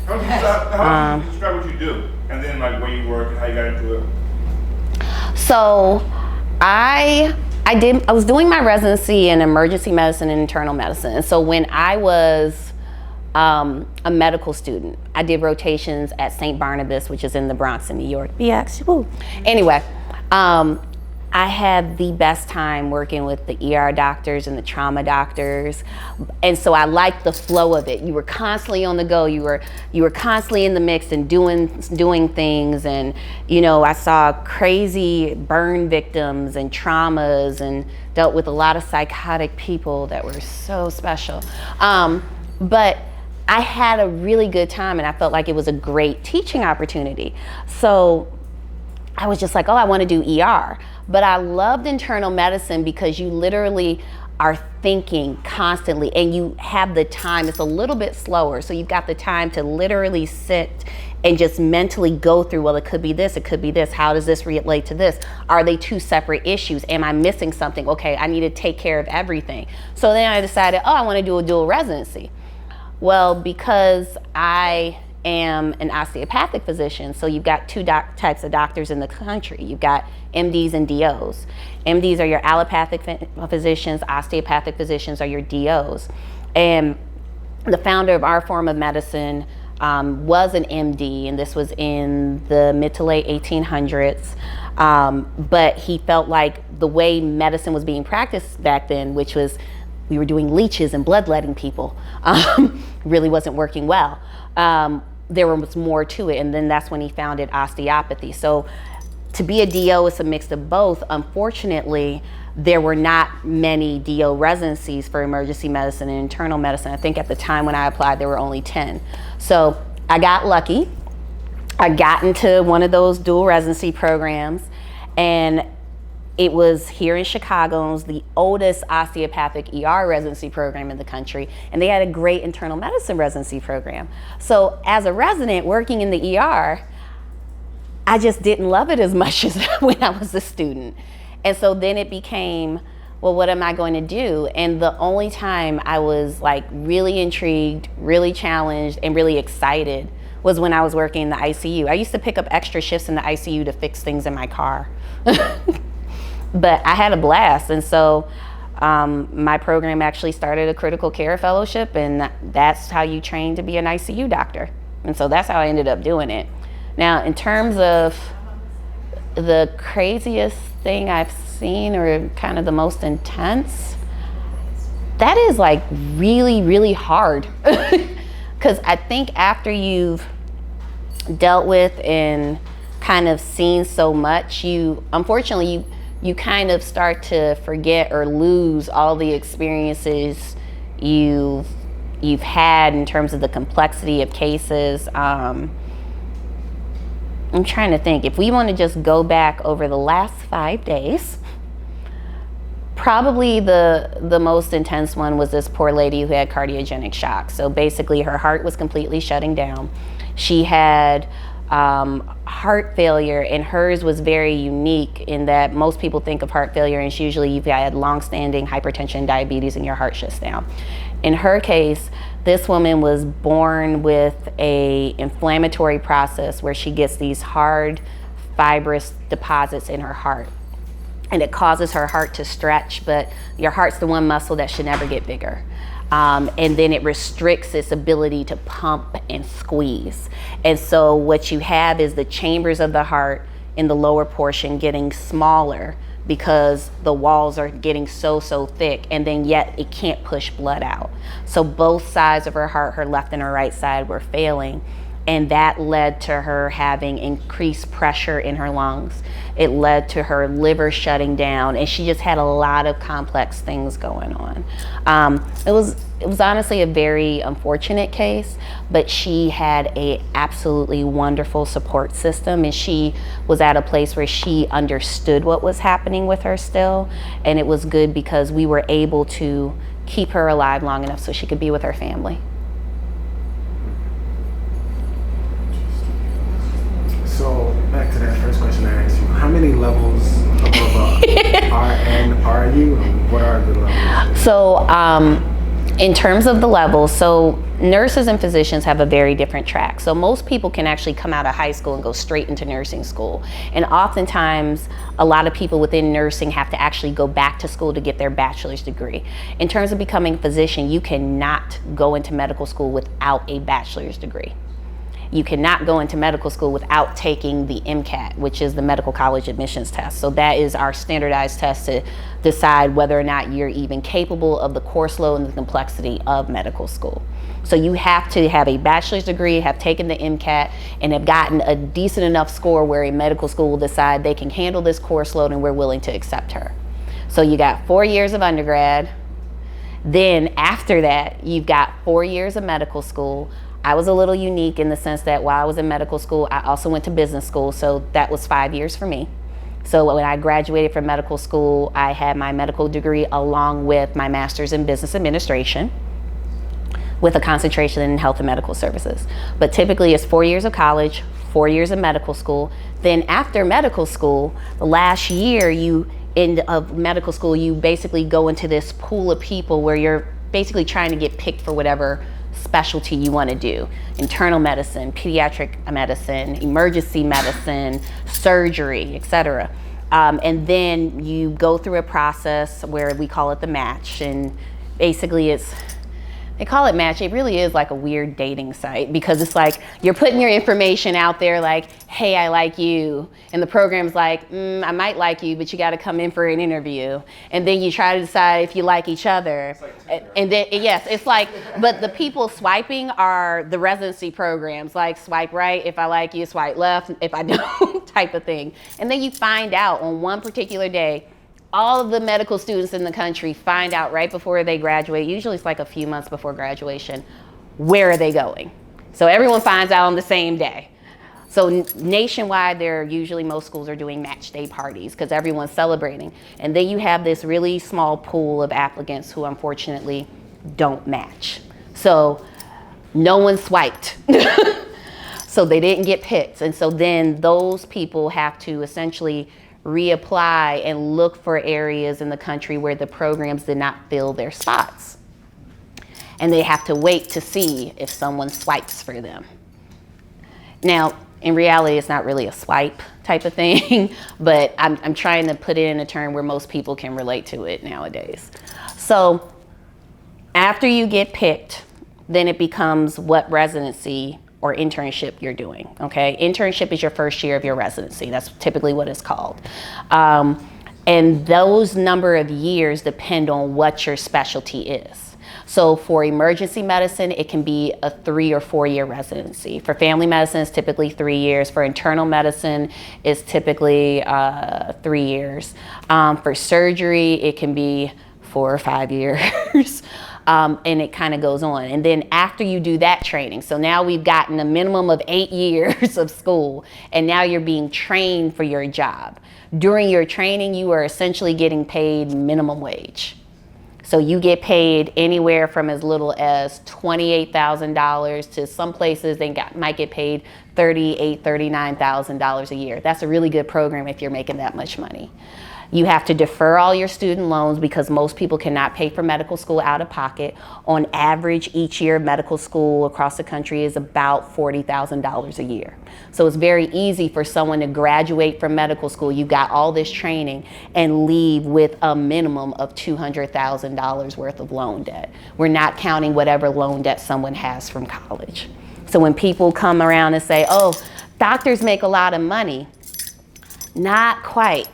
How do you describe what you do, and then like where you work and how you got into it? So I was doing my residency in emergency medicine and internal medicine. And so when I was a medical student, I did rotations at St. Barnabas, which is in the Bronx in New York. BX, woo. Anyway, I had the best time working with the ER doctors and the trauma doctors. And so I liked the flow of it. You were constantly on the go. You were constantly in the mix and doing things. And, you know, I saw crazy burn victims and traumas and dealt with a lot of psychotic people that were so special. But I had a really good time, and I felt like it was a great teaching opportunity. So I was just like, oh, I want to do ER. But I loved internal medicine because you literally are thinking constantly and you have the time. It's a little bit slower. So you've got the time to literally sit and just mentally go through, well, it could be this, it could be this. How does this relate to this? Are they two separate issues? Am I missing something? Okay, I need to take care of everything. So then I decided, oh, I want to do a dual residency. Well, because I am an osteopathic physician, so you've got two types of doctors in the country. You've got MDs and DOs. MDs are your allopathic physicians, osteopathic physicians are your DOs. And the founder of our form of medicine was an MD, and this was in the mid to late 1800s. But he felt like the way medicine was being practiced back then, which was we were doing leeches and bloodletting people, really wasn't working well. There was more to it, and then that's when he founded osteopathy. So to be a DO is a mix of both. Unfortunately, there were not many DO residencies for emergency medicine and internal medicine. I think at the time when I applied, there were only 10. So I got lucky. I got into one of those dual residency programs, and it was here in Chicago. It was the oldest osteopathic ER residency program in the country, and they had a great internal medicine residency program. So as a resident working in the ER, I just didn't love it as much as when I was a student. And so then it became, well, what am I going to do? And the only time I was like really intrigued, really challenged, and really excited was when I was working in the ICU. I used to pick up extra shifts in the ICU to fix things in my car. But I had a blast, and so my program actually started a critical care fellowship, and that's how you train to be an ICU doctor. And so that's how I ended up doing it. Now, in terms of the craziest thing I've seen, or kind of the most intense, that is like really, really hard. Because I think after you've dealt with and kind of seen so much, unfortunately, you kind of start to forget or lose all the experiences you've had in terms of the complexity of cases. I'm trying to think. If we want to just go back over the last 5 days, probably the most intense one was this poor lady who had cardiogenic shock. So basically her heart was completely shutting down. She had heart failure, and hers was very unique in that most people think of heart failure and it's usually you've had long-standing hypertension, diabetes, and your heart shuts down. In her case, this woman was born with a inflammatory process where she gets these hard fibrous deposits in her heart, and it causes her heart to stretch, but your heart's the one muscle that should never get bigger. And then it restricts its ability to pump and squeeze. And so what you have is the chambers of the heart in the lower portion getting smaller because the walls are getting so thick, and then yet it can't push blood out. So both sides of her heart, her left and her right side, were failing. And that led to her having increased pressure in her lungs. It led to her liver shutting down, and she just had a lot of complex things going on. It was honestly a very unfortunate case, but she had a absolutely wonderful support system, and she was at a place where she understood what was happening with her still, and it was good because we were able to keep her alive long enough so she could be with her family. So back to that first question I asked you, how many levels above RN are you, and what are the levels? So in terms of the levels, so nurses and physicians have a very different track. So most people can actually come out of high school and go straight into nursing school. And oftentimes, a lot of people within nursing have to actually go back to school to get their bachelor's degree. In terms of becoming a physician, you cannot go into medical school without a bachelor's degree. You cannot go into medical school without taking the MCAT, which is the medical college admissions test. So that is our standardized test to decide whether or not you're even capable of the course load and the complexity of medical school. So you have to have a bachelor's degree, have taken the MCAT, and have gotten a decent enough score where a medical school will decide they can handle this course load and we're willing to accept her. So you got 4 years of undergrad. Then after that, you've got 4 years of medical school. I was a little unique in the sense that while I was in medical school, I also went to business school, so that was 5 years for me. So when I graduated from medical school, I had my medical degree along with my master's in business administration, with a concentration in health and medical services. But typically it's 4 years of college, 4 years of medical school. Then after medical school, the last year of medical school, you basically go into this pool of people where you're basically trying to get picked for whatever specialty you want to do. Internal medicine, pediatric medicine, emergency medicine, surgery, etc. And then you go through a process where we call it the match, and basically they call it match. It really is like a weird dating site, because it's like you're putting your information out there like, hey, I like you. And the program's like, I might like you, but you got to come in for an interview. And then you try to decide if you like each other. And then, yes, it's like, but the people swiping are the residency programs, like swipe right if I like you, swipe left if I don't, type of thing. And then you find out on one particular day, all of the medical students in the country find out right before they graduate, usually it's like a few months before graduation, where are they going? So everyone finds out on the same day. So nationwide, most schools are doing match day parties because everyone's celebrating. And then you have this really small pool of applicants who unfortunately don't match. So no one swiped. So they didn't get picked. And so then those people have to essentially reapply and look for areas in the country where the programs did not fill their spots. And they have to wait to see if someone swipes for them. Now, in reality, it's not really a swipe type of thing, but I'm trying to put it in a term where most people can relate to it nowadays. So after you get picked, then it becomes what residency or internship you're doing, okay? Internship is your first year of your residency. That's typically what it's called. And those number of years depend on what your specialty is. So for emergency medicine, it can be a 3 or 4 year residency. For family medicine, it's typically 3 years. For internal medicine, it's typically 3 years. For surgery, it can be 4 or 5 years. And it kind of goes on. And then after you do that training, so now we've gotten a minimum of 8 years of school, and now you're being trained for your job. During your training, you are essentially getting paid minimum wage. So you get paid anywhere from as little as $28,000 to some places might get paid $38,000, $39,000 a year. That's a really good program if you're making that much money. You have to defer all your student loans because most people cannot pay for medical school out of pocket. On average, each year of medical school across the country is about $40,000 a year. So it's very easy for someone to graduate from medical school, you got all this training, and leave with a minimum of $200,000 worth of loan debt. We're not counting whatever loan debt someone has from college. So when people come around and say, oh, doctors make a lot of money, not quite.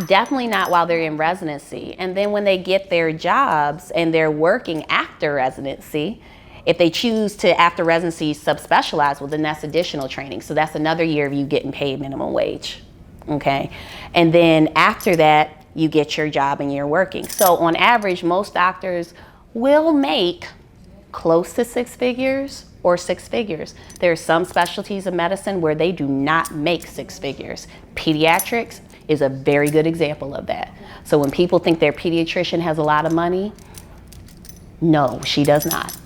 Definitely not while they're in residency. And then when they get their jobs and they're working after residency, if they choose to, after residency, subspecialize, well, then that's additional training. So that's another year of you getting paid minimum wage, okay? And then after that, you get your job and you're working. So on average, most doctors will make close to 6 figures or 6 figures. There are some specialties of medicine where they do not make 6 figures. Pediatrics is a very good example of that. So when people think their pediatrician has a lot of money, no, she does not.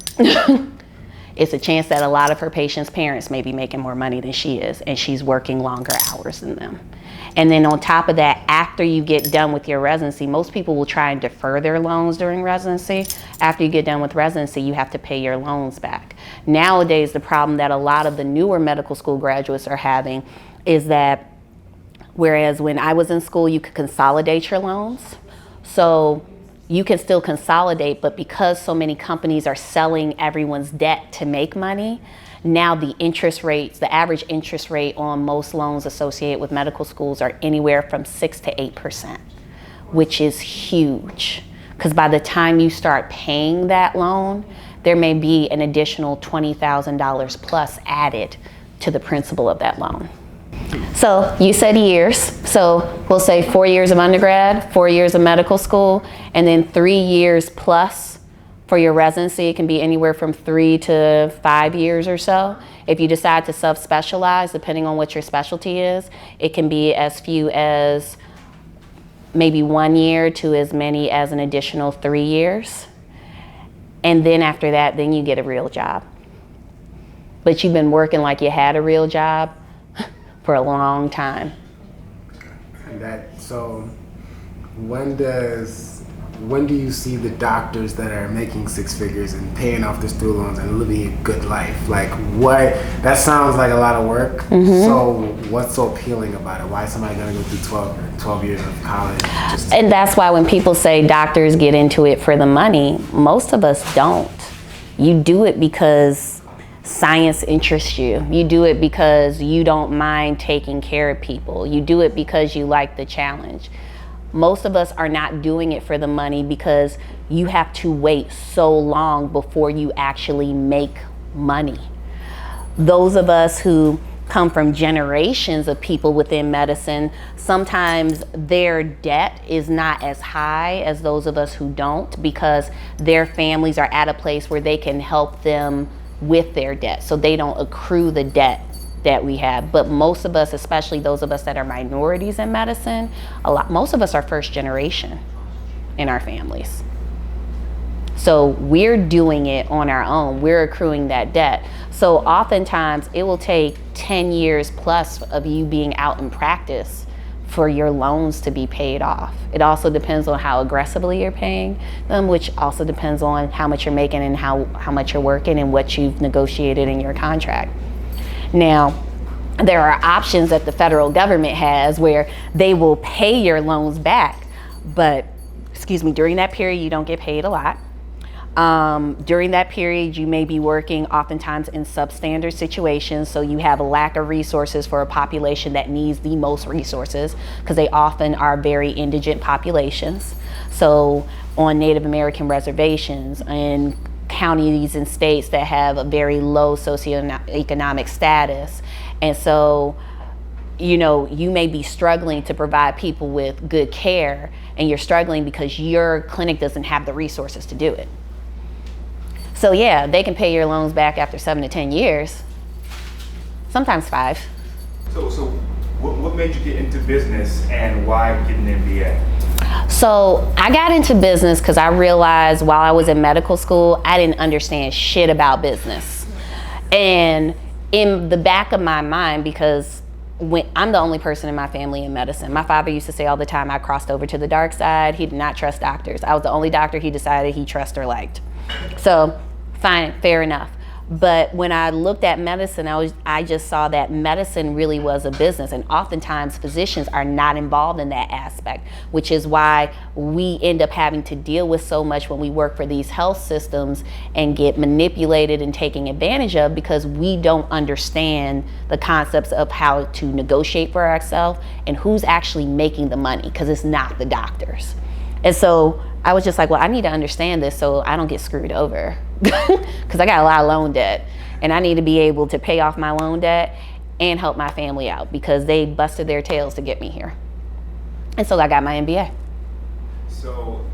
it's a chance that a lot of her patients' parents may be making more money than she is, and she's working longer hours than them. And then on top of that, after you get done with your residency, most people will try and defer their loans during residency. After you get done with residency, you have to pay your loans back. Nowadays, the problem that a lot of the newer medical school graduates are having is that whereas when I was in school, you could consolidate your loans. So you can still consolidate, but because so many companies are selling everyone's debt to make money, now the interest rates, the average interest rate on most loans associated with medical schools are anywhere from 6 to 8%, which is huge. Because by the time you start paying that loan, there may be an additional $20,000 plus added to the principal of that loan. So you said years, so we'll say 4 years of undergrad, 4 years of medical school, and then 3 years plus for your residency. It can be anywhere from 3 to 5 years or so. If you decide to subspecialize, depending on what your specialty is, it can be as few as maybe 1 year to as many as an additional 3 years. And then after that, then you get a real job. But you've been working like you had a real job for a long time. So when do you see the doctors that are making six figures and paying off their student loans and living a good life? Like, what? That sounds like a lot of work. Mm-hmm. So what's so appealing about it? Why is somebody going to go through 12 years of college? And that's why when people say doctors get into it for the money, most of us don't. You do it because science interests you. You do it because you don't mind taking care of people. You do it because you like the challenge. Most of us are not doing it for the money because you have to wait so long before you actually make money. Those of us who come from generations of people within medicine, sometimes their debt is not as high as those of us who don't, because their families are at a place where they can help them with their debt, so they don't accrue the debt that we have. But most of us, especially those of us that are minorities in medicine, most of us are first generation in our families. So we're doing it on our own. We're accruing that debt. So oftentimes it will take 10 years plus of you being out in practice for your loans to be paid off. It also depends on how aggressively you're paying them, which also depends on how much you're making and how much you're working and what you've negotiated in your contract. Now, there are options that the federal government has where they will pay your loans back, but during that period you don't get paid a lot. During that period, you may be working oftentimes in substandard situations, so you have a lack of resources for a population that needs the most resources, because they often are very indigent populations. So on Native American reservations and counties and states that have a very low socioeconomic status. And so, you may be struggling to provide people with good care, and you're struggling because your clinic doesn't have the resources to do it. So yeah, they can pay your loans back after 7 to 10 years, sometimes 5. So what made you get into business, and why get an MBA? So I got into business because I realized while I was in medical school, I didn't understand shit about business. And in the back of my mind, because I'm the only person in my family in medicine. My father used to say all the time I crossed over to the dark side. He did not trust doctors. I was the only doctor he decided he trusted or liked. So fine, fair enough. But when I looked at medicine, I just saw that medicine really was a business, and oftentimes physicians are not involved in that aspect, which is why we end up having to deal with so much when we work for these health systems and get manipulated and taken advantage of, because we don't understand the concepts of how to negotiate for ourselves and who's actually making the money, because it's not the doctors. And so I was just like, well, I need to understand this so I don't get screwed over, because I got a lot of loan debt, and I need to be able to pay off my loan debt and help my family out, because they busted their tails to get me here. And so I got my MBA. So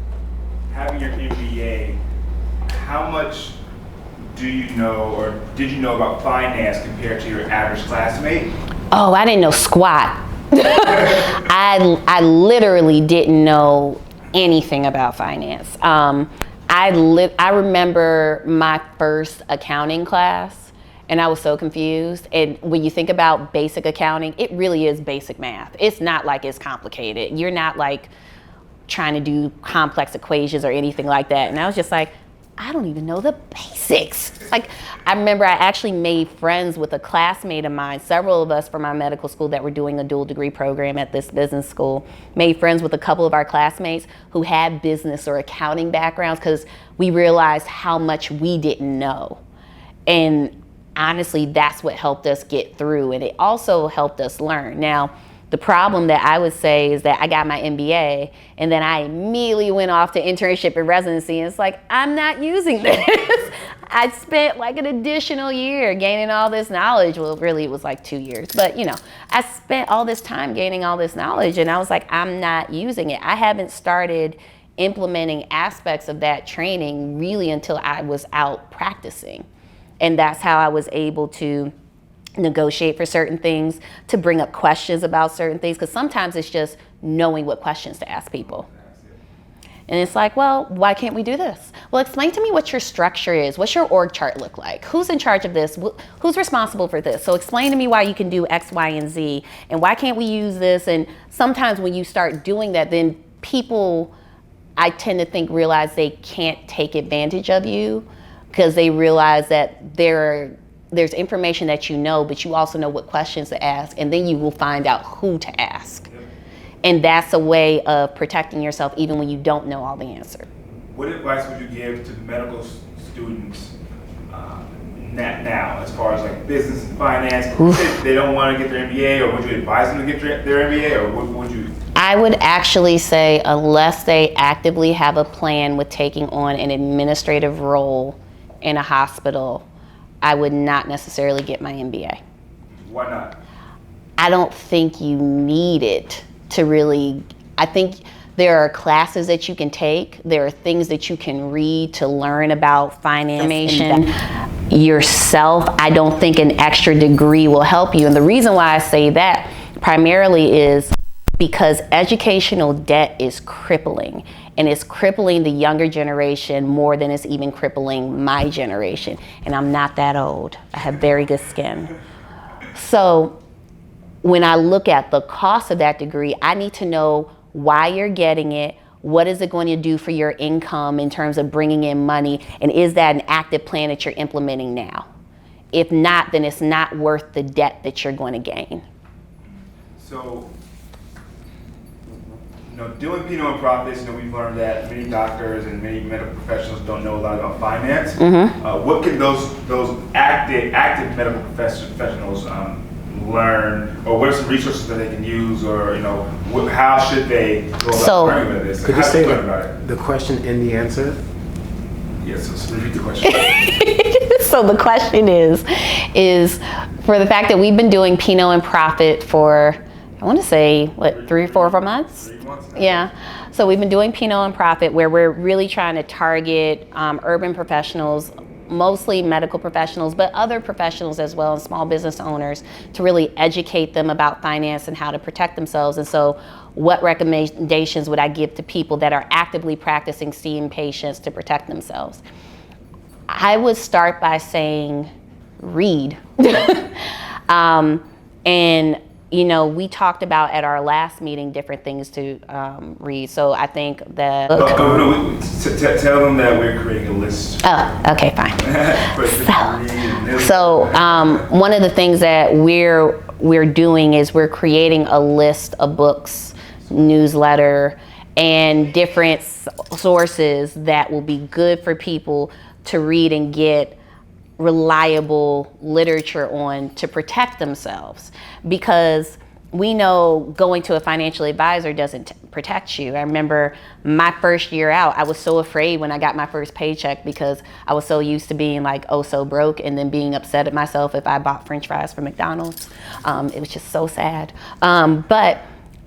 having your MBA, how much do you know, or did you know about finance compared to your average classmate? Oh, I didn't know squat. I literally didn't know anything about finance. I remember my first accounting class, and I was so confused. And when you think about basic accounting, it really is basic math. It's not like it's complicated. You're not like trying to do complex equations or anything like that. And I was just like, I don't even know the basics. Like, I remember I actually made friends with a classmate of mine, several of us from our medical school that were doing a dual degree program at this business school, made friends with a couple of our classmates who had business or accounting backgrounds, because we realized how much we didn't know. And honestly, that's what helped us get through, and it also helped us learn. Now, the problem that I would say is that I got my MBA and then I immediately went off to internship and residency, and it's like, I'm not using this. I spent like an additional year gaining all this knowledge. Well, really it was like 2 years, but you know, I spent all this time gaining all this knowledge, and I was like, I'm not using it. I haven't started implementing aspects of that training really until I was out practicing. And that's how I was able to negotiate for certain things, to bring up questions about certain things, because sometimes it's just knowing what questions to ask people. And it's like, well, why can't we do this? Well, explain to me what your structure is. What's your org chart look like? Who's in charge of this? Who's responsible for this? So explain to me why you can do X, Y, and Z, and why can't we use this? And sometimes when you start doing that, then people, I tend to think, realize they can't take advantage of you, because they realize that there's information that you know, but you also know what questions to ask, and then you will find out who to ask. And that's a way of protecting yourself even when you don't know all the answer. What advice would you give to medical students now, as far as like business and finance? If they don't want to get their MBA, or would you advise them to get their MBA, or what would you? I would actually say, unless they actively have a plan with taking on an administrative role in a hospital, I would not necessarily get my MBA. Why not? I don't think you need it to really. I think there are classes that you can take. There are things that you can read to learn about finance yourself. I don't think an extra degree will help you. And the reason why I say that primarily is because educational debt is crippling. And it's crippling the younger generation more than it's even crippling my generation. And I'm not that old. I have very good skin. So when I look at the cost of that degree, I need to know why you're getting it. What is it going to do for your income in terms of bringing in money? And is that an active plan that you're implementing now? If not, then it's not worth the debt that you're going to gain. So, doing P&O and profits, we've learned that many doctors and many medical professionals don't know a lot about finance. Mm-hmm. What can those active medical professionals learn, or what are some resources that they can use, or how should they go about learning about this? Could you say the question and the answer? Yes, so repeat the question. So the question is for the fact that we've been doing P&O and profit for, I want to say, 3 or 4 months? 3 months now. Yeah. So we've been doing P&O and profit, where we're really trying to target urban professionals, mostly medical professionals, but other professionals as well, and small business owners, to really educate them about finance and how to protect themselves. And so what recommendations would I give to people that are actively practicing seeing patients to protect themselves? I would start by saying, read. And we talked about at our last meeting different things to read. So I think that. Tell them that we're creating a list. Oh, okay, fine. So one of the things that we're doing is we're creating a list of books, newsletter, and different sources that will be good for people to read and get reliable literature on to protect themselves, because we know going to a financial advisor doesn't protect you. I remember my first year out, I was so afraid when I got my first paycheck, because I was so used to being like, oh, so broke, and then being upset at myself if I bought French fries from McDonald's. It was just so sad. But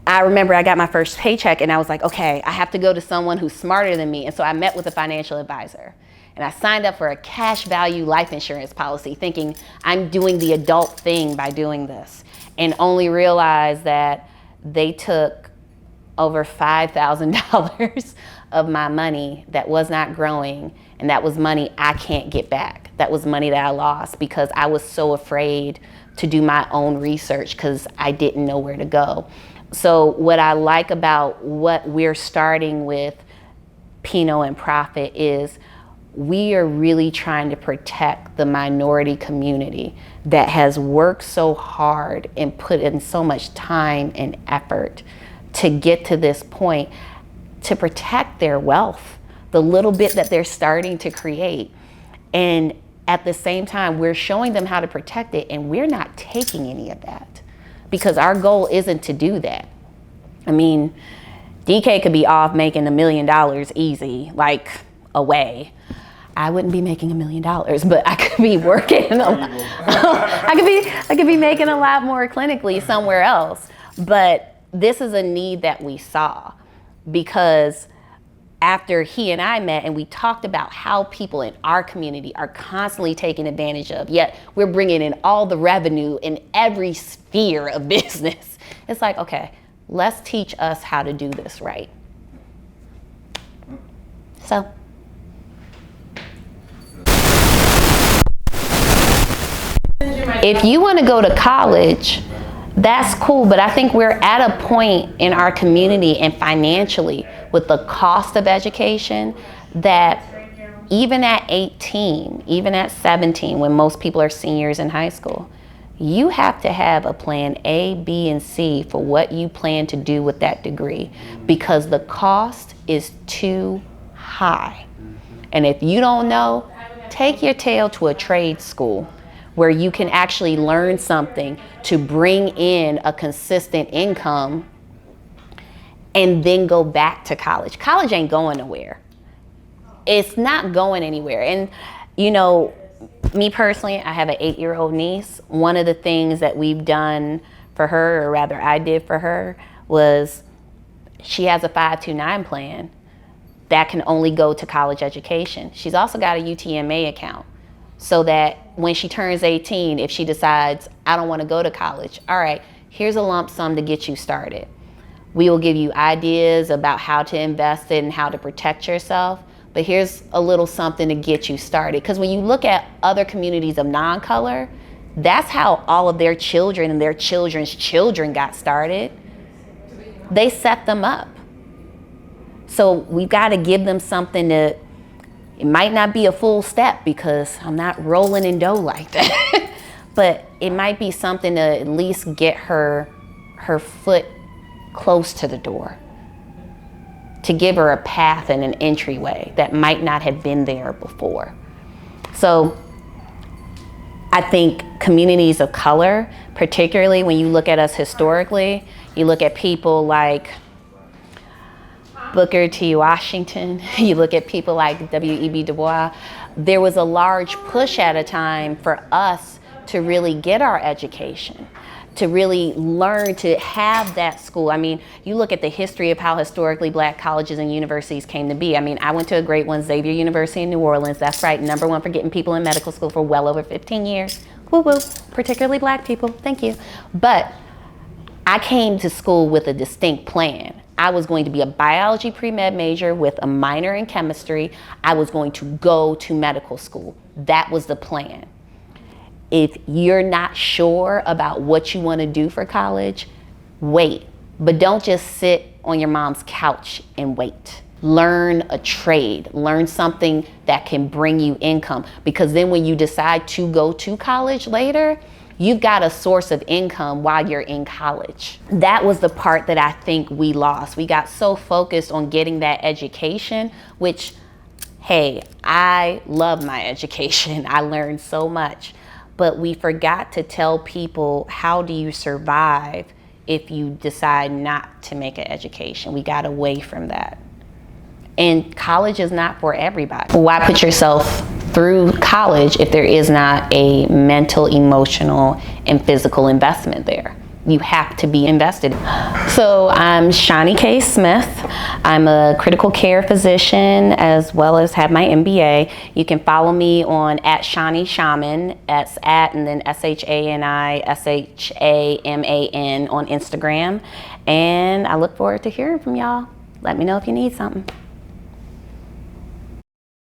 I remember I got my first paycheck and I was like, okay, I have to go to someone who's smarter than me. And so I met with a financial advisor. And I signed up for a cash value life insurance policy, thinking I'm doing the adult thing by doing this, and only realized that they took over $5,000 of my money that was not growing, and that was money I can't get back. That was money that I lost because I was so afraid to do my own research because I didn't know where to go. So what I like about what we're starting with Pinot and Profit is we are really trying to protect the minority community that has worked so hard and put in so much time and effort to get to this point, to protect their wealth, the little bit that they're starting to create. And at the same time, we're showing them how to protect it, and we're not taking any of that because our goal isn't to do that. I mean, DK could be off making $1 million easy, like away. I wouldn't be making $1 million, but I could be working. I could be making a lot more clinically somewhere else. But this is a need that we saw because after he and I met and we talked about how people in our community are constantly taken advantage of, yet we're bringing in all the revenue in every sphere of business. It's like, okay, let's teach us how to do this right. So. If you want to go to college, that's cool, but I think we're at a point in our community and financially with the cost of education that even at 18, even at 17, when most people are seniors in high school, you have to have a plan A, B, and C for what you plan to do with that degree because the cost is too high. And if you don't know, take your tail to a trade school where you can actually learn something to bring in a consistent income and then go back to college. College ain't going nowhere. It's not going anywhere. And you know, me personally, I have an 8-year-old niece. One of the things that we've done for her, or rather I did for her, was she has a 529 plan that can only go to college education. She's also got a UTMA account so that when she turns 18, if she decides, I don't want to go to college, all right, here's a lump sum to get you started. We will give you ideas about how to invest it and how to protect yourself, but here's a little something to get you started. Because when you look at other communities of non-color, that's how all of their children and their children's children got started. They set them up. So we've got to give them something to, it might not be a full step because I'm not rolling in dough like that, but it might be something to at least get her foot close to the door, to give her a path and an entryway that might not have been there before. So I think communities of color, particularly when you look at us historically, you look at people like Booker T. Washington, you look at people like W.E.B. Du Bois, there was a large push at a time for us to really get our education, to really learn to have that school. I mean, you look at the history of how historically black colleges and universities came to be. I mean, I went to a great one, Xavier University in New Orleans. That's right, #1 for getting people in medical school for well over 15 years. Woo woo, particularly black people, thank you. But I came to school with a distinct plan. I was going to be a biology pre-med major with a minor in chemistry. I was going to go to medical school. That was the plan. If you're not sure about what you want to do for college, wait. But don't just sit on your mom's couch and wait. Learn a trade. Learn something that can bring you income. Because then when you decide to go to college later, you've got a source of income while you're in college. That was the part that I think we lost. We got so focused on getting that education, which, hey, I love my education. I learned so much. But we forgot to tell people, how do you survive if you decide not to make an education? We got away from that. And college is not for everybody. Why put yourself through college if there is not a mental, emotional, and physical investment there? You have to be invested. So I'm Shani K. Smith. I'm a critical care physician as well as have my MBA. You can follow me on @Shani Shaman, that's and then SHANI SHAMAN on Instagram. And I look forward to hearing from y'all. Let me know if you need something.